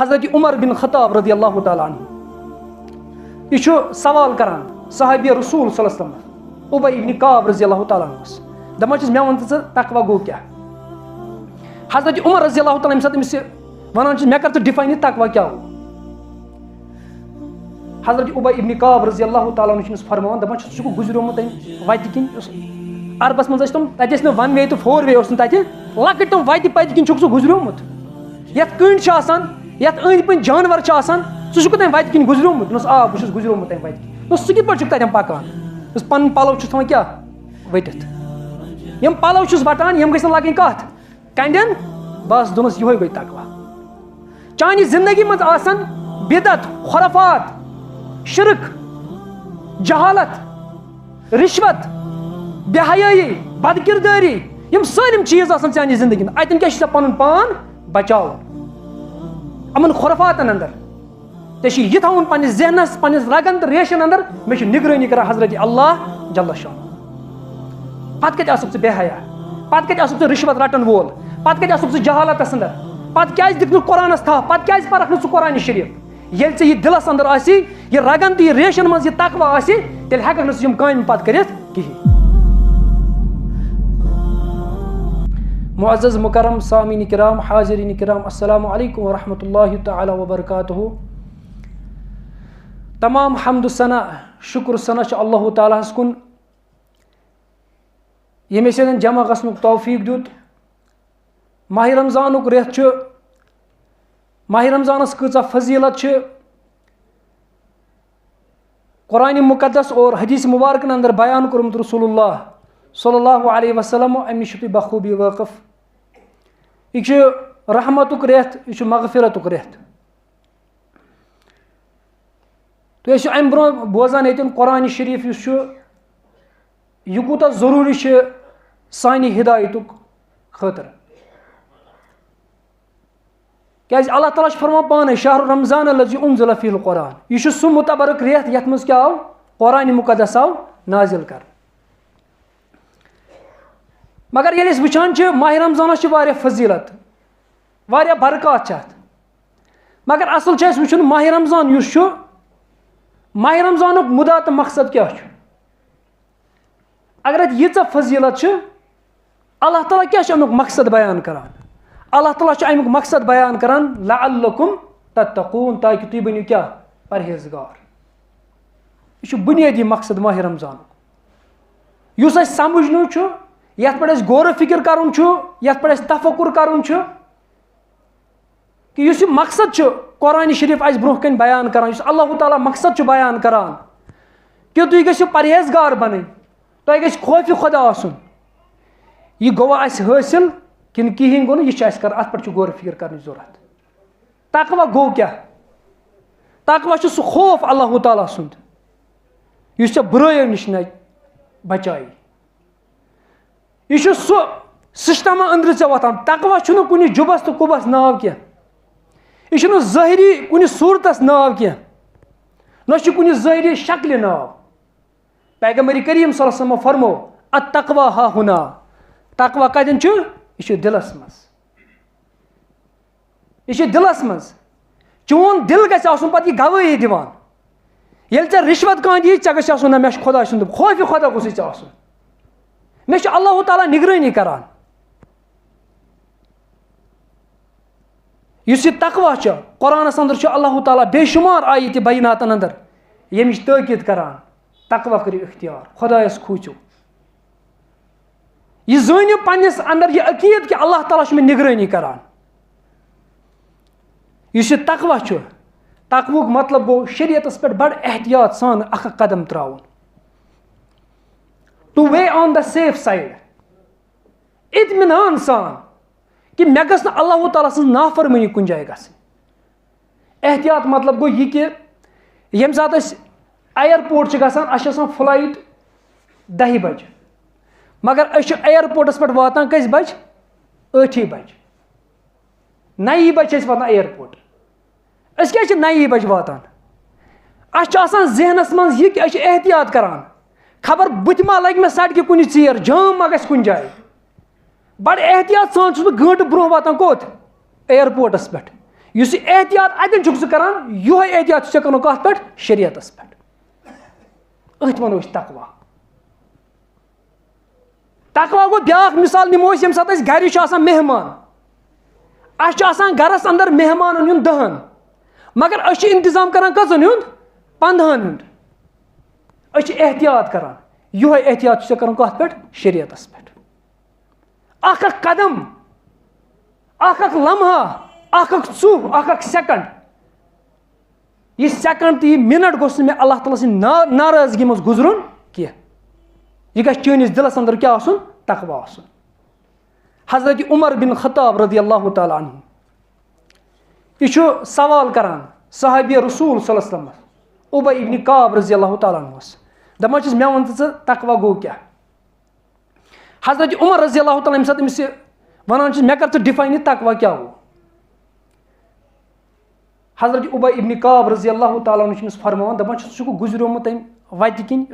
हजरत Umar bin Khattab रज़ियल्लाहु ताला अन्हु यह सवाल करान सहाबी रसूल सल्लल्लाहु अलैहि वसल्लम उबई इब्न काब रज़ियल्लाहु ताला अन्हु दपान मे वन तकवा गो क्या। हजरत उमर रज़ियल्लाहु ताला अमिस वन मे कर डिफाइन तकवा क्या हो। हजरत उबई इब्न काब रज़ियल्लाहु ताला अन्हु फरमान दपान सह गुजरोमुत वत किन अरबस मज तम तत वन वे तो 4 वे तत लकट तम वत पत किन सह गुजरोमुत यथ कंड यथ अंद पन जानवर सह तम वत किन गुजरोमुत आ बस गुजरोमुत तम वत किन सह किप तम पकान पन पलव थवान क्या वटित यम पलव वटान यम गई लगन कत कंडन बस दोनस यो गई तकवा। चानी जिंदगी मज आसन बिदत खुराफात शिरक जहालत रिश्वत बेहयाई बदकिरदारी यम सारिम चीज आसन चानी जिंदगी में अतन क्या पन पान बचाव अमन खुराफातन अंदर ते यह थवन पन्निस जहनस पन्निस रगन तो रेशन अंदर मे निगरानी कर हजरत अल्लाह जल्ल शान। पत कत आसुक बेहया पत कत आसुक रिश्वत रटन वोल पत कत आसुक जहालतस अंदर पत क्या दिख कुरानस था पत क्या परख नु कुरान शरीफ ये चे यह दिलस अंदर आसी यह रगन तो यह रेशन मज यह तकवा आसी तेल हेकन नम कान पत कर कहीं। मुअज़्ज़ज़ मुकर्रम सामीन किराम हाज़िरीन किराम अस्सलामु अलैकुम व रहमतुल्लाहि तआला व बरकातुहू। तमाम हम्द सना शुक्र सना अल्लाह ताला कुन यमे सन जमा गसनुक तौफीक दुत। माह रमज़ानुक रेत माह रमज़ानस कचा फजीलत कुरान मुक़द्दस और हदीस मुबारकन अंदर बयान कर्मुत रसूलुल्लाह सल्लल्लाहु अलैहि वसल्लम अमि निश बखूबी वाक़िफ़। यह रहमतुक रेत यह मगफिरतुक रेत। तो अम ब्रो बोजान ये कुरान शरीफ यह कूत जरूरी सानि हिदायतुक खतर क्या अल्लाह ताला फरमान पाने शहर रमज़ान लजी उन्ज़िल फ़ीहिल कुरान यह सह मुतबरक रेत यथ मज क्या आव कुरान मुक़द्दस आव नाजिल कर। मगर ये वुचान माह रमज़ानस फजीलत वारिया बरकत मगर असल वो माह रमज़ान माह रमज़ानुक मुदा तो मकसद क्या अगर यीचा फजीलत अल्लाह ताला क्या अमुक मकसद बयान करान। अल्लाह ताला अमुक मकसद बयान करान लअल्लकुम तत्तकून ताकि तुम बनो क्या परहेजगार। यह बुनियादी मकसद माह रमज़ानुक युस समझनु यथ पे गौर फिक्र करुन यथ पे तफक्कुर करुन कि युस मकसद कुरान शरीफ ब्रोह कन बयान करान अल्लाह ताला मकसद बयान करान कि तुम गो परहेजगार बन तुम गो खौफ खुदा आसुन यह गो हासिल कि कहें गो यह अत पे गौर फिक्र कर जरूरत। तकवा गो क्या तकवा सह खौफ अल्लाह ताला सुंद युस बुराइयों निश बचाई यह सह सिस्टमा अंदर ऐ वतान। तकवा कुन जुबस तो कुबस नाव क्या यह ज़ाहिरी कुन सूरतस नाव क्या न कुन ज़ाहिरी शक्ल नाव। पैगंबर करीम सल्लल्लाहु अलैहि वसल्लम फरमो अत तकवा हा हुना तकवा कतन यह दिलस मज यह दिलस मज चोन दिल गि पे गवाही दिवान ये ऐ रिश्वत कह दी ऐ गि ना मे खुदा सुंद खौफ खुदा गोस मे अल्लाह ताला निगरानी करान। इस तकवा कुरानस अंदर अल्लाह ताला बेशुमार आयत बयनातन अंदर यमिच ताकीद करान तकवा करो इख्तियार खुदायस खूचो। यह जानियो पन्निस अंदर यह अकीद कि अल्लाह ताला मे निगरानी करान। इस तकवा तकवुक मतलब गो शरीयतस पे बड़ एहतियात सान अख कदम त्राउन to be on the safe side इत्मीनान सान कि मे गस अल्लाह ताला सं नाफरमानी कुन जाय गसि। एहतियात मतलब गो यह कि यम सात एयरपोर्ट गसान फ्लाइट 10 बजे मगर एयरपोर्टस पे वातान कस बज 8 बजे 9 बजे वातान एयरपोर्ट क्या 9 बजे वातान जहनस मज यह कि एहतियात करान खबर बुत मा लग मे सड़क कुन चीर जाम मा गस कुन जाए बड़ एहतियात सान बह घंटे ब्रोह वातान कोत एयरपोर्टस पे युस एहतियात अतन छुक करान यो एहतियात करो कत पे शरीयतस पे अथ वनो तकवा तकवा गो ब्या मिसाल निमो ये सात गर मेहमान गरस अंदर मेहमान युन 10 मगर अस इंतजाम करान कजन हुंद 15 हुंद एहतियात करान यो एहतियात करो कत पे शरीयतस पे अख कदम अख लम्हा अख चूह अख सेकंड यह सेकंड तो यह मिनट गोस मे अल्लाह ताला सि नाराजगी मज गुजरुन कह यह गछ चनिस दिलस अंदर क्या आसुन तकवा आसुन हजरत उमर बिन खत्ताब रदी अल्लाह तआला अन्हु यह सवाल करान सहाबी रसूल सल्लल्लाहु अलैहि वसल्लम उबय इब्न काब रजी अल्लाह तआला अन्हु दपान मे वन तकवा गो क्या हजरत उमर रजी अल्लाह तआला सात अमिस वन मे कर डिफाइन तकवा क्या हो हजरत उबय इब्न काब रजी अल्लाह तआला अन्हु फरमान दपान सह गुजरियोमुत वत किन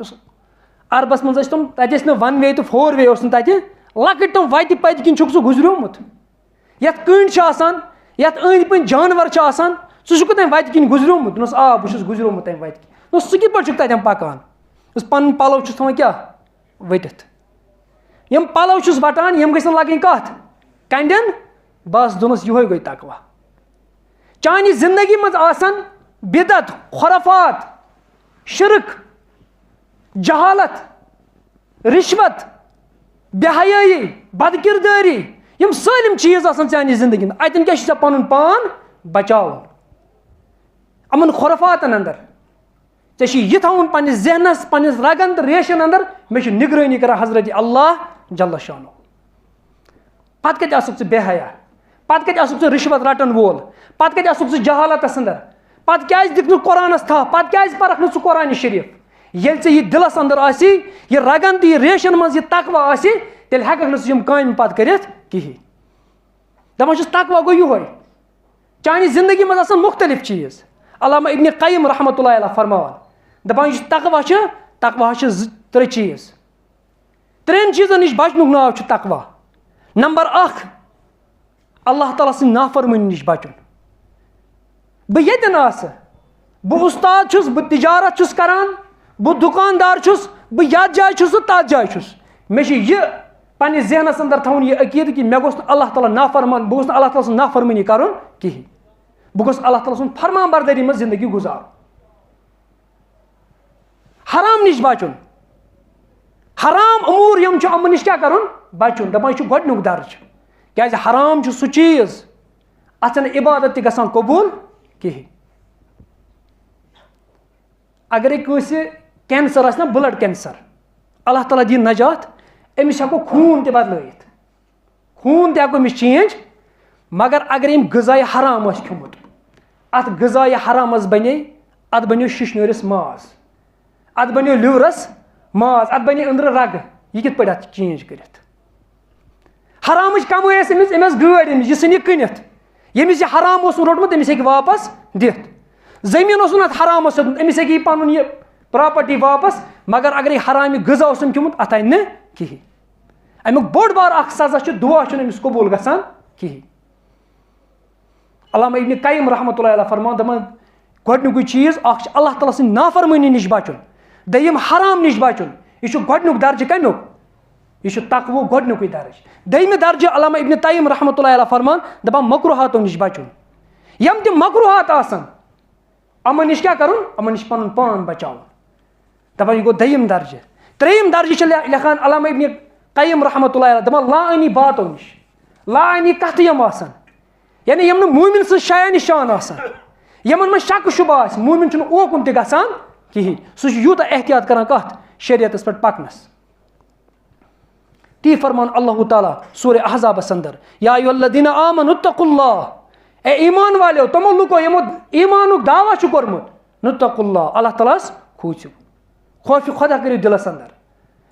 अरबस मज तम तत वन वे तो 4 वे लकट तम वत पत किन सह गुजरियोमुत यत कंड यत अंद पन जानवर सह तम वत किन गुजरियोमुत आ बहुत गुजरियोमुत तम वत किन सह कित पे तम पकान पन पलव थवान क्या वटित यम पलव वटान यम गन लगन कत कंडन बस दोनस यो गई तकवा चानी जिंदगी मज आसन बिदत खुराफात शिरक जहालत रिश्वत बेहयाई बदकिरदारी यम सालिम चीज आसन चानी जिंदगी अतन क्या पन पान बचाव अमन खुराफातन अंदर यह थवन पन्निस जहनस पन्निस रगन तो रेशन अंदर मे निगरानी कर हजरत अल्लाह जल्ल शानो पत कत आसुक बेहया पत कत आसुक रिश्वत रटन वोल पत कत आसुक जहालतस अंदर पत क्या दिख कुरानस था पत क्या परख नु कुरान शरीफ ये यह दिलस अंदर आसी यह रगन तो यह रेशन मज यह तकवा आसी तेल हेक नुम काम पत कर कहीं दपान तकवा गो यो चानी जिंदगी मज आसान मुख्तलिफ चीज अल्लामा इब्न क़य्यिम रहमतुल्लाह अलैह फरमान दपान तकवा तकवा 3 चीज 3 चीजन नश बचनुक नाव तकवा नंबर 1 अल्लाह ताला सं नाफरमानी नश बचुन बह यतन बह उस्ताद छुस बह तिजारत छुस करान बह दुकानदार छुस बह यत जाय छुस तत जाय छुस मे यह पन्निस जहनस अंदर थवन यह अकीद कि मे गोस अल्लाह ताला नाफरमान बह गोस अल्लाह ताला सं नाफरमानी करन कहीं बह गोस अल्लाह ताला सं फरमान बरदारी मज जिंदगी गुजार हराम नश बचुन हराम अमूर यम अमन नश क्या करुन बचुन दपान गोडनुक दर्ज क्या हराम सह चीज अत इबादत त गसान कबूल कहीं अगर कंस कैंसर ना ब्लड कैंसर अल्लाह ताला दी नजात अमिस हेको खून त बदलैत खून त हेको अमिस चेंज मगर अगर यम गजाय हराम खियोमुत अत गजाय हराम बने अत बनो शिशनरिस माज अत बनो लिवरस माज अत बने अंदर रग यह कित पे चेंज कर हराम कमाई अमिस गाड़ यह सन कनित यमिस यह हराम रोटमुत अमिस हे वापस दिथ जमीन अत हराम अमिस हे पन यह प्रॉपर्टी वापस मगर अगर यह हराम गजा खियोमुत अत अन कहीं अमुक बोड़ बार सजा दुआ अमिस कबूल गसान कहीं अल्लामा इब्न क़य्यिम रहमतुल्लाह अलैह फरमान दपान गोडनुक चीज अल्लाह ताला सं नाफरमानी नश बचुन दय्यम हराम नश बचुन यह गोडनुक दर्ज कमुक यह तकवो गोडनुक दर्ज दय्यम दर्ज अल्लामा इब्न क़य्यिम रहमतुल्लाह अलैह फरमान दपान मकरूहातो नश बचुन यम तम मकरूहात आसन अमन नश क्या करुन अमन नश पन पान बचावन दपान यह गो दय्यम दर्ज 3 दर्ज लिखान अल्लामा इब्न क़य्यिम रहमतुल्लाह अलैह दपान लाअनी बातो नश लाअनी कथ यम आसन यानी यम मोमिन सं शाया निशान यमन में शक शुबा मोमिन ओकुन त गसान कहीं सह यूत एहतियात करान कत शरीयतस पे पकनस ती फरमान अल्लाह ताला सूरह अहज़ाबस अंदर या अय्युहल्लज़ीना आमनुत्तकुल्लाह ए ईमान वाले तमो लुको यमो ईमानुक दावा कोरमुत नुत्तकुल्लाह अल्लाह तालास खोजो खौफ खुदा करियो दिलस अंदर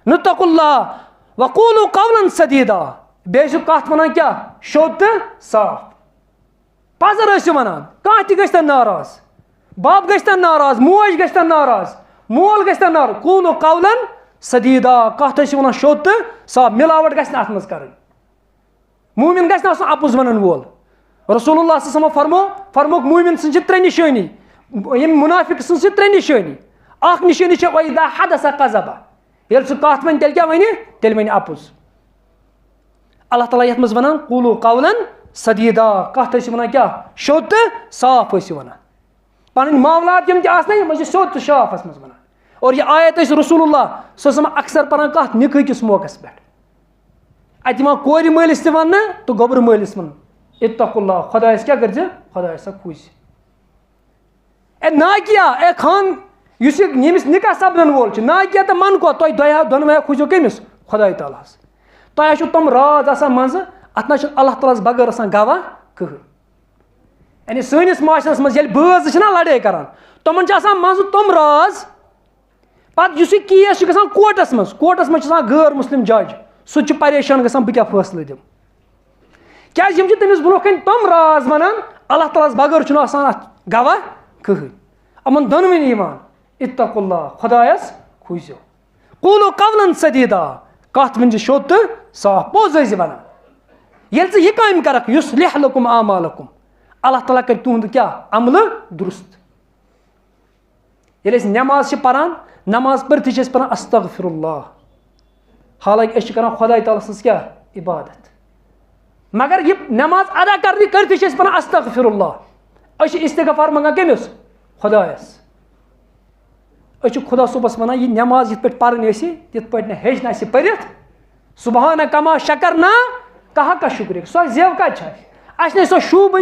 नुत्तकुल्लाह वक़ूलू क़ौलन सदीदा बेशु कत वनान क्या शोद साफ पजर वनान कह त नाराज बाप गन नाराज मोज गन नाराज मोल गन नाराज कूलो कौलन सदीदा कत वनान शोद साफ मिलावट गत मज कर मोमिन गस आपुज वन वोल रसूलुल्लाह सल्लल्लाहु अलैहि फरमो मोमिन सं त्रे निशानी यम मुनाफिक सं त्रे निशानी अख निशानी छ वइदा हदस कज़बा यल सु कथ वन तेल क्या वनी तेल वनी अपुज अल्लाह ताला यत मज वनान कुलु कौलन सदीदा कथ स वनान क्या शोत साफ स वनान पन मामलात यम आसना यम शोत साफ मज वनान और ये आयत रसूलुल्लाह सल्लल्लाहु अलैहि अक्सर पढ़ान कथ निकाह किस मौकस पे अत कोर मालिस वन तो गोबर मालिस वन इत्तकुल्लाह खुदायस क्या कर खुदायस खुश ए ना किया ए खान युस यमिस निकाह सपदन वोल ना किया तो मन को तुम दोनवे खुशो कमिस खुदा ताला तुम तम राज आसान मज अत ना अल्लाह ताला बगैर आसान गवाह कह यानी सनिस माशरस मज बज लड़ाई करान तमन मज तम राज पत केस ग कोर्टस मज गैर मुस्लिम जज सह परेशान ग बह क्या फैसले दिम क्या तमिस ब्रो कन तम राज वनान अल्लाह ताला बगैर गवाह कहन अमन दोनवनी इत्तकुल्लाह खुदायस खुशो कुलु कौलन सदीदा कथ वन शोत साफ पोज वनान ये यह काम करक युस्लिह लकुम आमालकुम अल्लाह ताला कर तुंद क्या अमल दुरुस्त ये नमाज पढ़ान नमाज पढ़ पढ़ान अस्तगफिरुल्लाह हालांकि कर खुदा ताला सज क्या इबादत मगर ये नमाज अदा कर पढ़ान अस्तगफिरुल्लाह इस्तिगफार मंगान कमिस खुदायस खुदा सुबस वनान यह नमाज ये पढ़ तिथ पे हेचन पढ़ सुबहाना कमा शकरना कहा का शुक्र सो जेव कत सो शूब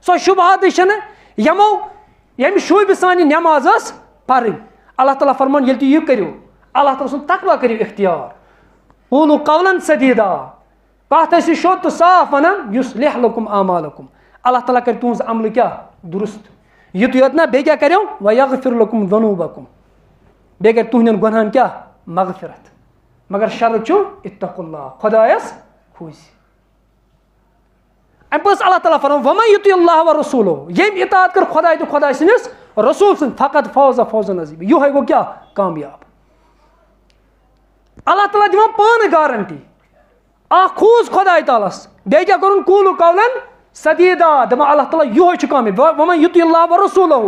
सो शुबहत यमो यम शूब सान नमाज पढ़ अल्लाह ताला फरमान ये यह करो अल्लाह ताला तकवा करो इख्तियार कुलु कौलन सदीदा कथ शोत साफ वनान युस्लिह लकुम आमालकुम अल्लाह ताला कर तुज अमल क्या दुरुस्त युत योत ना बे क्या करो वयगफिर लकुम ज़ुनूबकुम बे कर तुहन गुनाहन क्या मगफिरत मगर शर्त इत्तकुल्लाह खुदायस खुश अम पे अल्लाह ताला फरमान वमन युतिल्लाह व रसूलो यम इताअत कर खुदा तो खुदा सनिस रसूल सन फकत फौज फौजन अजीब यो गो क्या कामयाब अल्लाह ताला दिवान पान गारंटी आ खूज खुदा तालस बे क्या करुन कुलु कौलन सदीदा दमा अल्लाह ताला यो कामयाब वमन युतिल्लाह व रसूलो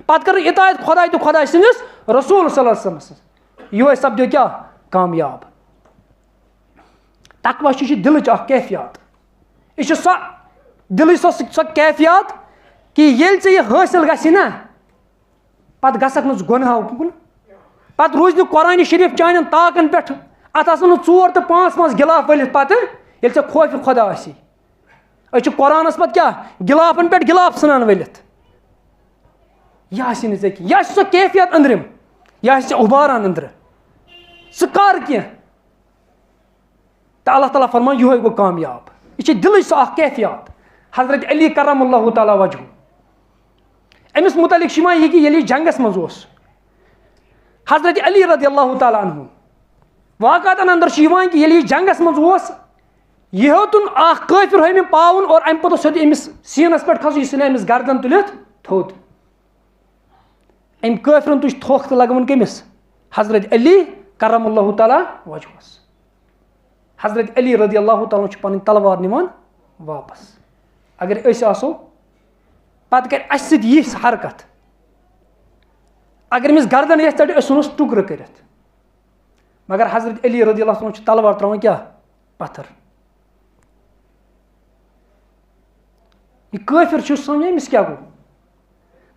पत कर इताअत खुदा तो खुदा सनिस रसूल सल्लल्लाहु अलैहि वसल्लम यो सपदो क्या कामयाब तकवा दिल कैफियत यह सो दिल सो कैफियत कि ये हासिल ग पत गसक गुनाह कुन पत रूज कुरान शरीफ चान ताकन पे अत 4 तो 5 गिलाफ वलित पत ये खौफ खुदा कुरानस पे क्या गिलाफन पे गिलाफ सनान वलित यह सो कैफियत अंदरिम यह उबारान अंदर सह कर कह तो अल्लाह ताला फरमान यो गो कामयाब यह दिल सो कैफियत हजरत अली करमल्लाहु ताला वजहू अमिस मुतलिक यह कि ये जंगस मज हजरत अली रज़ियल्लाहु ताला अन्हु वाक़अतन अंदर कि ये जंगस मज यह हेतुन काफिर हम पावन और अम पे अमिस सीनस पे खस इसलिए अमिस गर्दन तुलित थोद अम काफिरन तुझ थोख तो लगवन कमिस हजरत अली करमल्लाहु ताला वजहूस हजरत अली रज़ियल्लाहु ताला पन तलवार निवान वापस अगर आसो पत कर यह हरकत अगर अमिस गर्दन ये चढ़ सुनस टुकर कर मगर हजरत अली रज़ियल्लाहु ताला तलवार त्रावान क्या पत्थर यह काफिर समझ अमिस क्या गो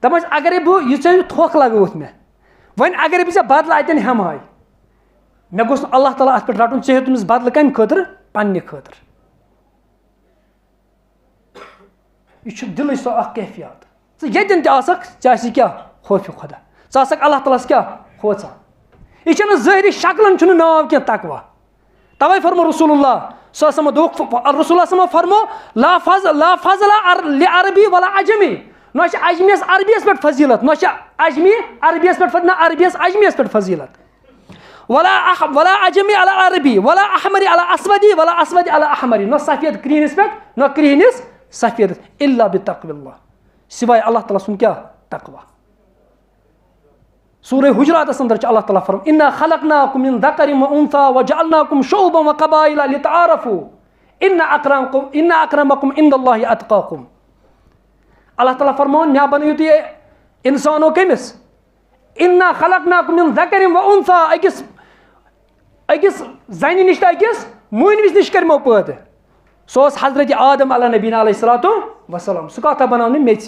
दपान अगर बह यह थोख लगोत मे वन अगर बह बदल अतन हमाय मे गोस अल्लाह ताला अत पे रटुन चे तुमिस बदल कम खतर पन्ने खतर यह दिल सो कैफियत ये चाह क्या खौफ खुदा च अल्लाह ताला क्या खोचा यह ज़ाहिरी शक्लन नाव क्या तकवा तवे फरमो रसूलुल्लाह फरमो ला फज़ला अरबी वला अजमी ना अजमियस अरबियस पे फजीलत ना अजमी अरबियस पे ना अरबियस अजमियस पे फजीलत वला अजमी अला अरबी वला अहमरी अला असवदी वला असवदी अला अहमरी ना सफेद क्रीनिस पे ना क्रीनिस सफेद इल्ला बितक़विल्लाह सिवाय अल्लाह ताला सुन क्या तकवा सूरह हुजुरात अंदर अल्लाह ताला फरम इन्ना खलकनाकुम मिन ज़करिन व उन्सा व जअलनाकुम शुअबन व क़बाइला लितआरफू इन्ना अक्रमकुम इंदल्लाहि अतक़ाकुम Allah Ta'ala फरमान मैं बनायो तुझे इंसानों कमिस इन्ना खलकनाकुम मिन ज़करिन व उन्सा अकिस ज़ानि निश अकिस मोहनविस निश करमो पैदा सो हजरत आदम अला नबी अलैहिस्सलातु वस्सलाम सह कथा बनाने मेच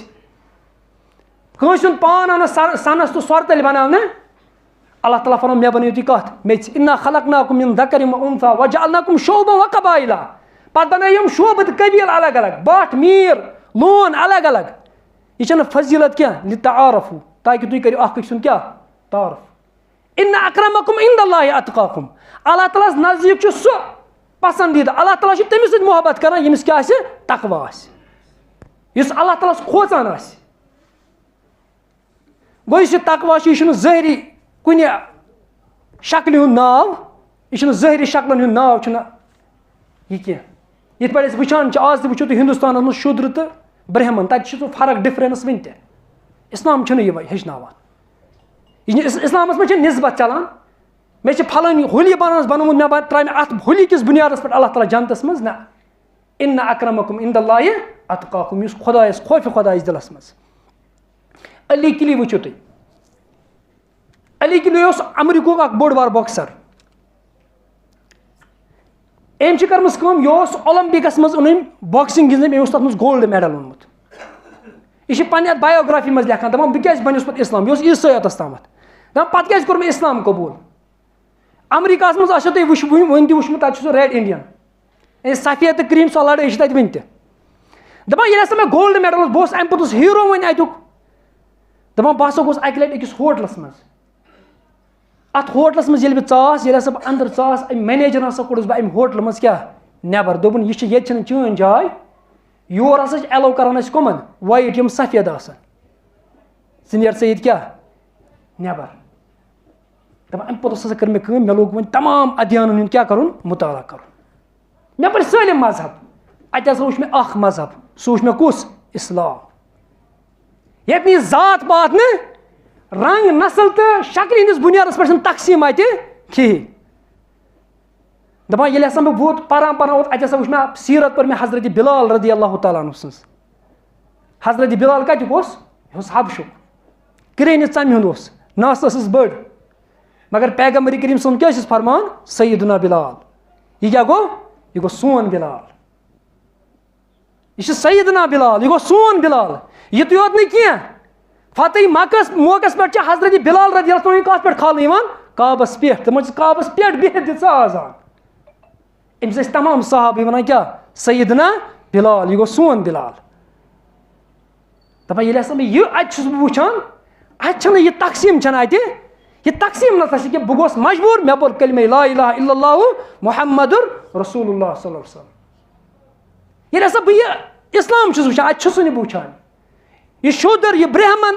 कंसन पान आना सनस तो स्वर तल बनाने Allah Ta'ala फरमान मैं बनायो तुझे कथ मेच इन्ना खलकनाकुम मिन ज़करिन व उन्सा व जअलनाकुम शुअबन व क़बाइला पत बनायम शुअब कबील अलग अलग बाट मीर लोन अलग अलग यह फजीलत क्या लितारफू ताकि तुम करो अख सुन क्या तारफ इन्ना अक्रमकुम इंदल्लाहि अतकाकुम अल्लाह ताला नजदीक सह पसंदीदा अल्लाह ताला तमिस सत मोहब्बत करान यमिस क्या तकवा इस अल्लाह ताला खोचान गो यह तकवा यह ज़ाहिरी कुन शक्ल हुंद नाव यह ज़ाहिरी शक्लन हुंद नाव यह क्या ये पे वुचान आज वो तुम हिंदुस्तान मज शूद्र तो ब्राह्मण तक फर्क डिफरेंस वन त इस्लाम यह हेचनावान इस्लाम मे निस्बत चलान मे फलान हुली बनोमुत मे त्रा अत हुली किस बुनियादस पे अल्लाह ताला जन्नतस मज ना इन्ना अक्रमकुम इंदल्लाहि अतकाकुम इस खुदायस खौफ खुदायस दिलस मज अली किली वुचो तुम अली किली अमरीका बोड़ बार बॉक्सर अम कर्म यह ओलंपिकस मज उन बॉक्सिंग गिंद अम तथ गोल्ड मेडल ओनमुत यह पे बायोग्राफी मज लेखान दपान बह क्या बनस पे इस्लाम यह ईसायतस ताम दपान पे क्या कोर मे इस्लाम कबूल अमरीका मज आो तुम वन तुमुत तक रेड इंडियन सफेद तो क्रीम सो लड़ाई तक वन दपान ये मे गोल्ड मेडल बह अम पे हीरो वन अतुक दपान बह गोस अक लट अकिस होटलस मज अत होटलस मज बह चास ये बह अंदर चास मैनेजर हसा कोड़स बह अम होटल मज क्या नबर दोपन यह ये चन जाय योर हसा एलो करान कमन वाइट यम सफेद नीर से क्या नबर दपान अम पे हसा कर मे लोग वो तमाम अध्ययन क्या कर मुताला कर मे पर सालिम मजहब अत वुच मे मजहब सह वुच मे कुस इस्लाम ये जात पात न रंग नस्ल तो शक्ल हंदिस बुनियादस पे तकसीम अत कहें दपान ये मे वोत पान अत वुच मे सीरत पर मे हजरत बिलाल रदी अल्लाह तआला अन्हु सन्स हजरत बिलाल कतुक यह हबशुक क्रेन चम हुंद नस बड़ मगर पैगम्बर करीम सम क्या फरमान सैयदना बिलाल यह क्या गो यह गो सोन बिलाल यह सैयदना बिलाल यह गो सोन बिलाल युत योत न कह फतेह मकस मौकस पे हजरत बिलाल रदी अल्लाह कत पे खाल काबस पे काबस पे बिहत दित आजान अम्स तमाम सहाबी वन क्या सैयदना बिलाल यह गो सोन बिलाल दपान ये अत वुचान अत यह तकसीम अत यह तकसीम ना बह गोस मजबूर मे पोर कलमे ला इलाहा इल्लल्लाहु मुहम्मदुर रसूलुल्लाह सल्लल्लाहु अलैहि वसल्लम ये बह इस्लाम वुचान अत बह वुचान यह शूदर यह ब्राह्मण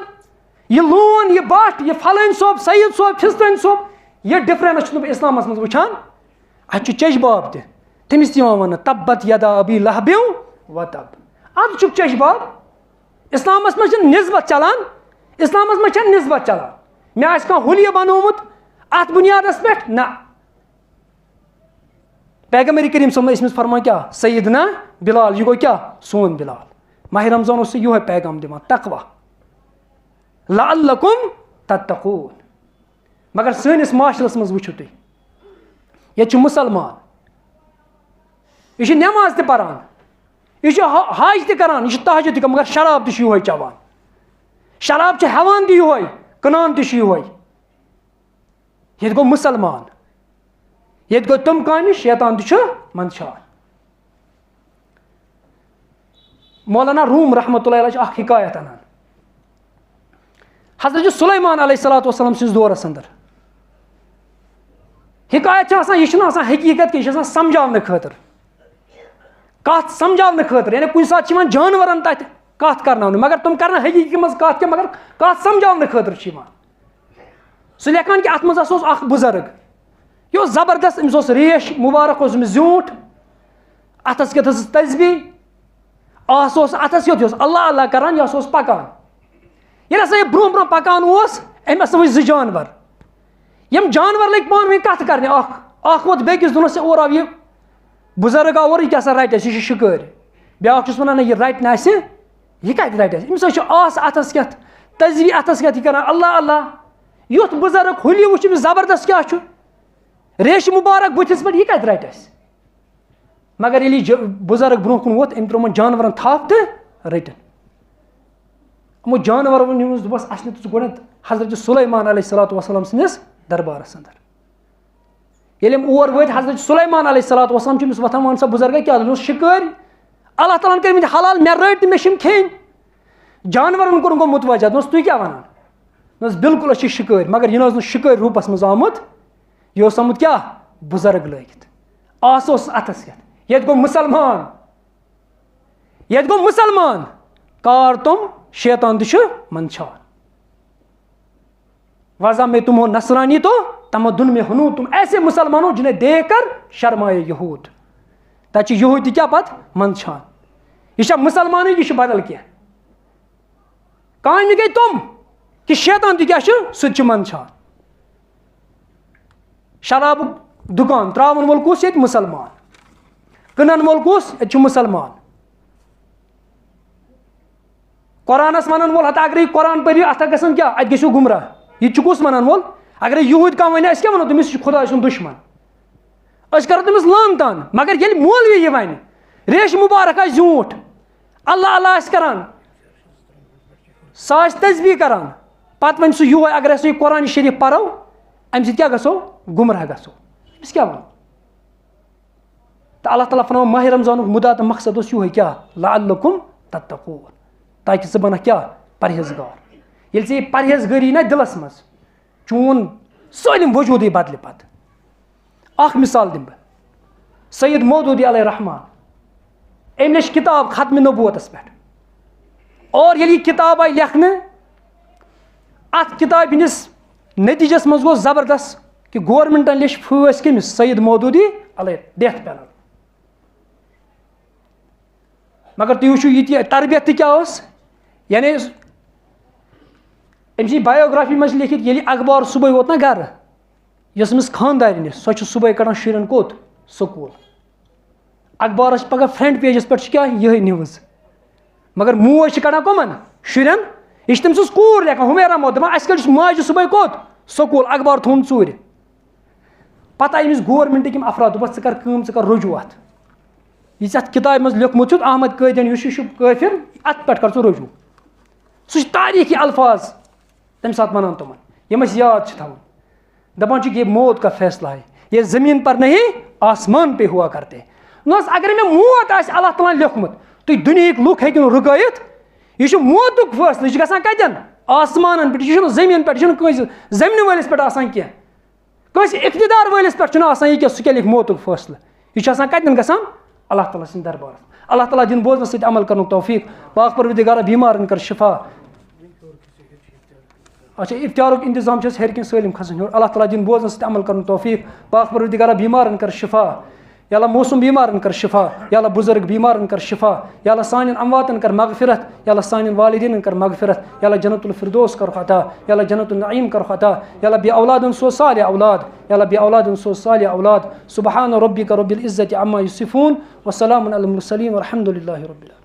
यह लोन यह बट यह फलान सोब सैयद सोब फिस्तन सोब यह डिफरेंस इस्लाम मज वुचान अत चशबाब तमिस वन तब्बत यदा अबी लहब व तब अत चशबाब इस्लाम मज निस्बत चलान इस्लाम मज निस्बत चलान मे कह हुलिय बनोमुत अत बुनियादस पे ना पैगम्बर करीम सल्लल्लाहु अलैहि फरमान क्या सैयदना बिलाल यह गो क्या सोन बिलाल माह रमजान यह पैगाम दिवान तकवा लअल्लकुम तत्तकून मगर सनिस माशरस मज वुचो तुम ये मुसलमान यह नमाज त परान यह हज त करान यह तहज्जुद त मगर शराब त यह चवान शराब हेवान त यह कनान त यह ये गो मुसलमान ये गो तुम काम शैतान त मंदशान मौलाना रूम रहमतुल्लाह अलैह हिकायत अनान हजरत सुलेमान अलैहिस्सलातु वस्सलाम सिंस दौरस अंदर हिकायत यह हकीकत कि समझाने खतर कत समझाने खतर यानी कुछ सात जानवरन तत कत कर मगर तुम कर हकीकत मज कत मगर कत समझाने खतर सह लेखान कि अत मज बुजुर्ग यह जबरदस्त अम्स रेश मुबारक ज्यूठ अतस क्या तस्बी अतस योत अल्लाह अल्लाह करान यह पकान ये हसा ब्रो ब्रो पकान अम हसा वो जानवर यम जानवर लग पान वन कत कर वोत बेकिस दोनों से और आव यह बुजुर्ग आव और यह रट यह शिकार ब्या वन यह रट यह कत रट अम्स आस अथस कत तजवी अथस कत यह अल्लाह अल्लाह युथ बुजुर्ग हुली वो जबरदस्त क्या रेश मुबारक बुथिस पे यह कत रट मगर ये बुजुर्ग ब्रोह कुन वोत अम त्रोमन जानवर थप तो रटन यमो जानवर दोपस अस गोड हजरत सुलैमान अलैहिस्सलातु वस्सलाम सनिस दरबारस अंदर ये और वो हजरत सुलैमान अलैहिस्सलातु वस्सलाम वथान वन सा बुजुर्ग क्या शिकार अल्लाह ताला कर हलाल मे रट मे खेन जानवर कोर गो मुतवजा तुम क्या वन बिल्कुल शिकार मगर यह शिकार रूपस मज आमुत यह आमुत क्या बुजुर्ग लगित आस अथस कत ये गो मुसलमान ये गो मुसलमान कार तुम शैतान तो मंदछान वज़ा में तुम हो नसरानी तो तमद्दुन में हनू तुम ऐसे मुसलमान हो जिन्हें देखकर शर्माए यहूद तच यहूद क्या पत मंदछान यह मुसलमान यह बदल क्या कहानी गई तुम कि शैतान तो क्या सह मंदछान शराब दुकान त्रावन वोल कुस ये मुसलमान कनन वोल कुस ये मुसलमान कुरानस वन वोल हता अगर कुरान पढ़ियो अत गसन क्या अत गो गुमराह यह कुस वन वोल अगर यहूद कह वन क्या वनो तमिस खुदा सुन दुश्मन करो तमिस लान तान मगर ये मौलवी यह वन रेश मुबारक आ झूठ अल्लाह अल्लाह करान सह तजबी करान पत वन सह यूह अगर अस कुरान शरीफ पढ़ो अम क्या गो गुमराह गो अमिस क्या वन तो अल्लाह ताला फरमाओ माह रमजान मुदा तो मकसद यूह क्या लअल्लकुम तत्तकून ताकि ज़ बन क्या परहेजगार ये ज़े परहेजगारी ना दिलस मज चून सालिम वजूद बदल पत अख मिसाल दिम बह सैयद मौदूदी अलैहि रहमान अम लिख किताब खत्म नबूवतस पे और ये किताब आई लेखन अत किताब हंदिस नतीजस मज गो जबरदस्त कि गवर्नमेंटन लिख फस कमिस सैयद मौदूदी अलैहि डेथ पेनल मगर तुम वो ये तरबियत क्या यानी अम्स बायोग्राफी मज लिखित ये अखबार सुबह वोत ना घर यस खानदार सो सुबह कड़ान शुरन कोत स्कूल अखबार पगह फ्रंट पेजस पे क्या यही न्यूज़ मगर मोज कड़ान कमन शुरन यह तम कूर लेखान हुमेरा मोद कड़ माज सुबह कोत स्कूल अखबार थोन चूर पता अमिस गवर्नमेंट यम अफराद दोपस ज़ कर रुजूआत यह किताब मज लिखमुत अहमद कैदिन काफिर अत पे कर रुजू सह तारीखी अल्फाज तम सात वन तुम यम याद थवन दपान ये मौत का फैसला है ये ज़मीन पर नहीं आसमान पे हुआ करते न अगर मे मौत अल्लाह ताला लिखमुत तु दुनिया लुक हेकिन रुकैत यह मौत फैसला यह गसान कतन आसमान पे यह ज़मीन पे ज़मीन वालिस पे कस इख्तिदार वालिस पे यह सह क्या लिख मौत फैसला यह कतन गसान अल्लाह ताला सिंद दरबार अल्लाह ताला दिन बोजन सत अमल करने तौफीक पाक परवरदिगार बीमारन कर शिफा अच्छा इफ्तारुक इंतजाम हेर कन सलिम खसन अल्लाह ताला दिन बोजन सत अमल करने तौफीक पाक परवरदिगार बीमारन कर शिफा या अल्लाह मौसम बीमारन कर शिफा या अल्लाह बुजुर्ग बीमारन कर शिफा या अल्लाह सानिन अमवातन कर मगफिरत या अल्लाह सानिन वालिदीन कर मगफिरत या अल्लाह जन्नतुल फिरदौस कर अता या अल्लाह जन्नतुल नईम कर अता या अल्लाह बि औलादन सो सालिह औलाद या अल्लाह बि औलादन सो सालिह औलाद सुबहान रब्बिका रब्बिल इज्जति अम्मा यसिफून व सलामुन अलल मुरसलीन वल्हम्दुलिल्लाहि रब्बिल आलमीन।